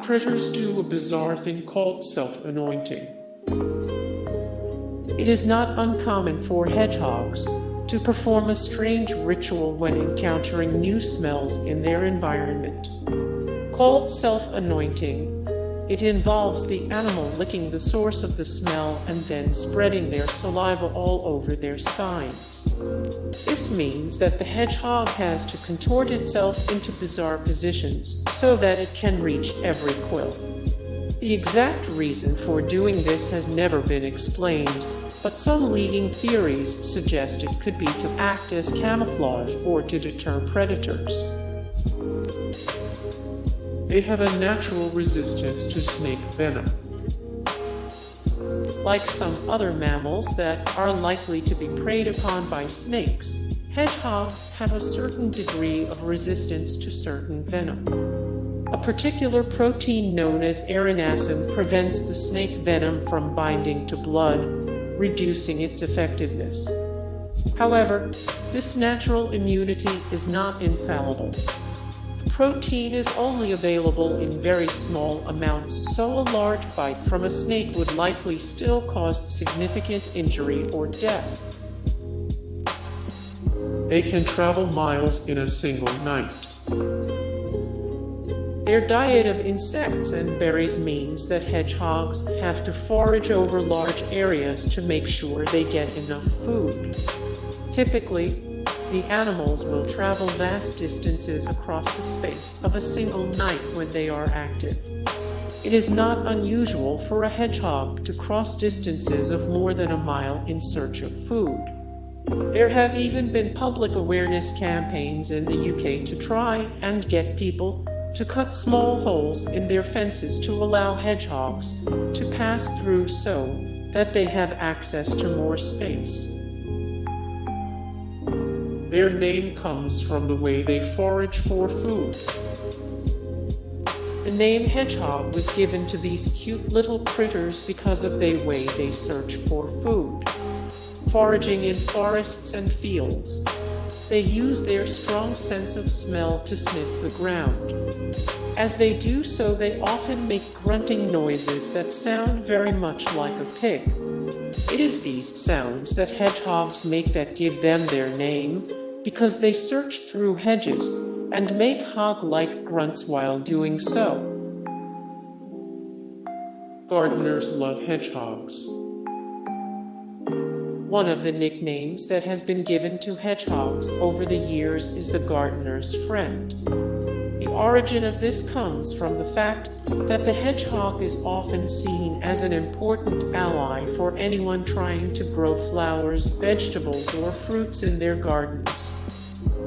critters do a bizarre thing called self-anointing. It is not uncommon for hedgehogs to perform a strange ritual when encountering new smells in their environment. Called self-anointing, it involves the animal licking the source of the smell and then spreading their saliva all over their spines. This means that the hedgehog has to contort itself into bizarre positions so that it can reach every quill. The exact reason for doing this has never been explained, but some leading theories suggest it could be to act as camouflage or to deter predators. They have a natural resistance to snake venom. Like some other mammals that are likely to be preyed upon by snakes, hedgehogs have a certain degree of resistance to certain venom. A particular protein known as erinacin prevents the snake venom from binding to blood, reducing its effectiveness. However, this natural immunity is not infallible. Protein is only available in very small amounts, so a large bite from a snake would likely still cause significant injury or death. They can travel miles in a single night. Their diet of insects and berries means that hedgehogs have to forage over large areas to make sure they get enough food. Typically, the animals will travel vast distances across the space of a single night when they are active. It is not unusual for a hedgehog to cross distances of more than a mile in search of food. There have even been public awareness campaigns in the UK to try and get people to cut small holes in their fences to allow hedgehogs to pass through so that they have access to more space. Their name comes from the way they forage for food. The name hedgehog was given to these cute little critters because of the way they search for food. Foraging in forests and fields, they use their strong sense of smell to sniff the ground. As they do so, they often make grunting noises that sound very much like a pig. It is these sounds that hedgehogs make that give them their name, because they search through hedges and make hog-like grunts while doing so. Gardeners love hedgehogs. One of the nicknames that has been given to hedgehogs over the years is the gardener's friend. The origin of this comes from the fact that the hedgehog is often seen as an important ally for anyone trying to grow flowers, vegetables, or fruits in their gardens.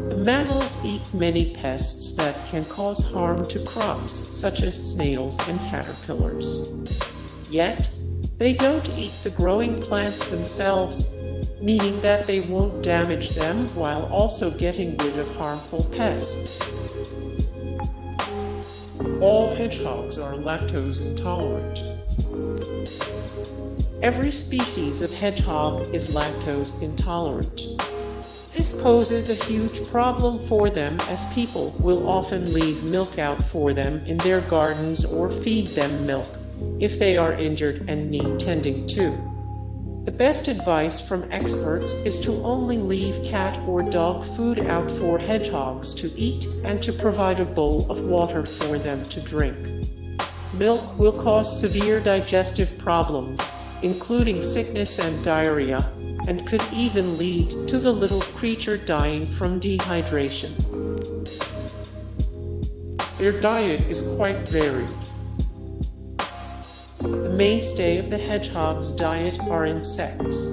The mammals eat many pests that can cause harm to crops, such as snails and caterpillars. Yet, they don't eat the growing plants themselves, meaning that they won't damage them while also getting rid of harmful pests. All hedgehogs are lactose intolerant. Every species of hedgehog is lactose intolerant. This poses a huge problem for them, as people will often leave milk out for them in their gardens or feed them milk if they are injured and need tending to. The best advice from experts is to only leave cat or dog food out for hedgehogs to eat and to provide a bowl of water for them to drink. Milk will cause severe digestive problems, including sickness and diarrhea, and could even lead to the little creature dying from dehydration. Their diet is quite varied. The mainstay of the hedgehog's diet are insects.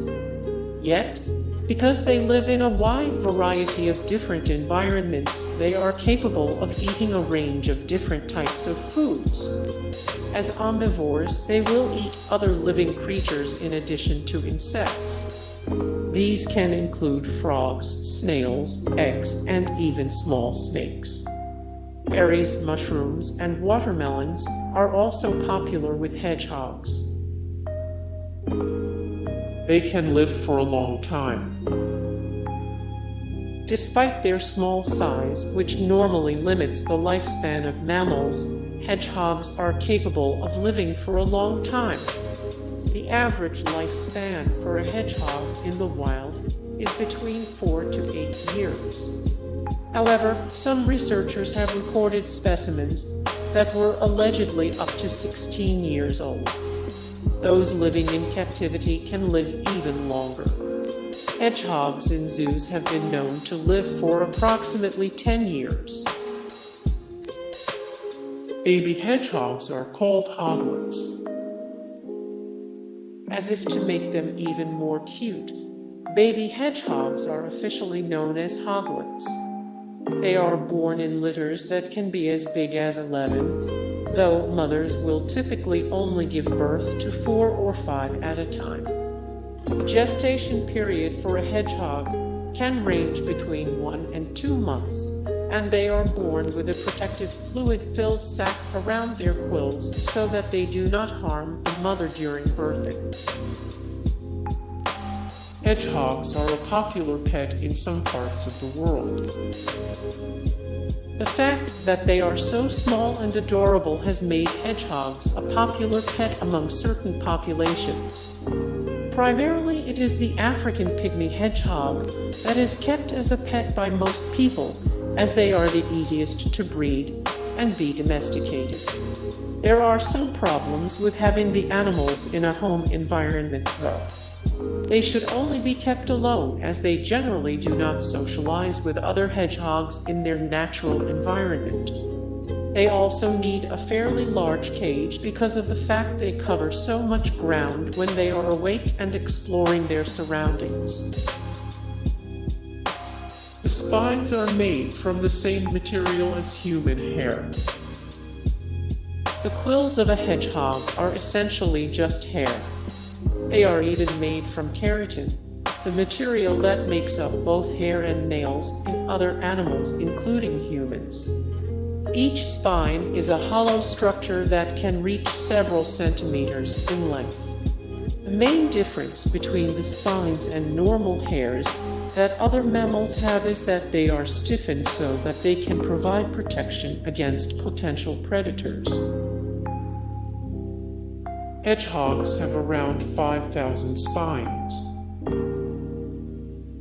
Yet, because they live in a wide variety of different environments, they are capable of eating a range of different types of foods. As omnivores, they will eat other living creatures in addition to insects. These can include frogs, snails, eggs, and even small snakes. Berries, mushrooms, and watermelons are also popular with hedgehogs. They can live for a long time. Despite their small size, which normally limits the lifespan of mammals, hedgehogs are capable of living for a long time. The average lifespan for a hedgehog in the wild is between 4 to 8 years. However, some researchers have recorded specimens that were allegedly up to 16 years old. Those living in captivity can live even longer. Hedgehogs in zoos have been known to live for approximately 10 years. Baby hedgehogs are called hoglets. As if to make them even more cute, baby hedgehogs are officially known as hoglets. They are born in litters that can be as big as 11, though mothers will typically only give birth to 4 or 5 at a time. The gestation period for a hedgehog can range between 1 and 2 months, and they are born with a protective fluid-filled sac around their quills so that they do not harm the mother during birthing. Hedgehogs are a popular pet in some parts of the world. The fact that they are so small and adorable has made hedgehogs a popular pet among certain populations. Primarily, it is the African pygmy hedgehog that is kept as a pet by most people, as they are the easiest to breed and be domesticated. There are some problems with having the animals in a home environment, though. They should only be kept alone, as they generally do not socialize with other hedgehogs in their natural environment. They also need a fairly large cage because of the fact they cover so much ground when they are awake and exploring their surroundings. The spines are made from the same material as human hair. The quills of a hedgehog are essentially just hair. They are even made from keratin, the material that makes up both hair and nails in other animals, including humans. Each spine is a hollow structure that can reach several centimeters in length. The main difference between the spines and normal hairs that other mammals have is that they are stiffened so that they can provide protection against potential predators. Hedgehogs have around 5,000 spines.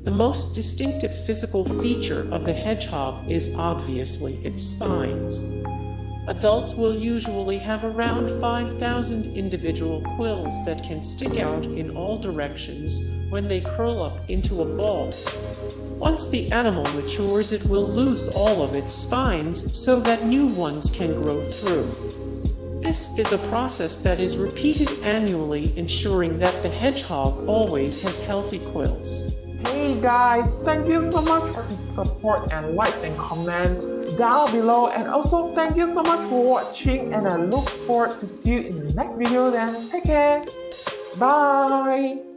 The most distinctive physical feature of the hedgehog is obviously its spines. Adults will usually have around 5,000 individual quills that can stick out in all directions when they curl up into a ball. Once the animal matures, it will lose all of its spines so that new ones can grow through. This is a process that is repeated annually, ensuring that the hedgehog always has healthy quills. Hey guys, thank you so much for the support and likes and comments down below, and also thank you so much for watching, and I look forward to see you in the next video. Then take care, bye.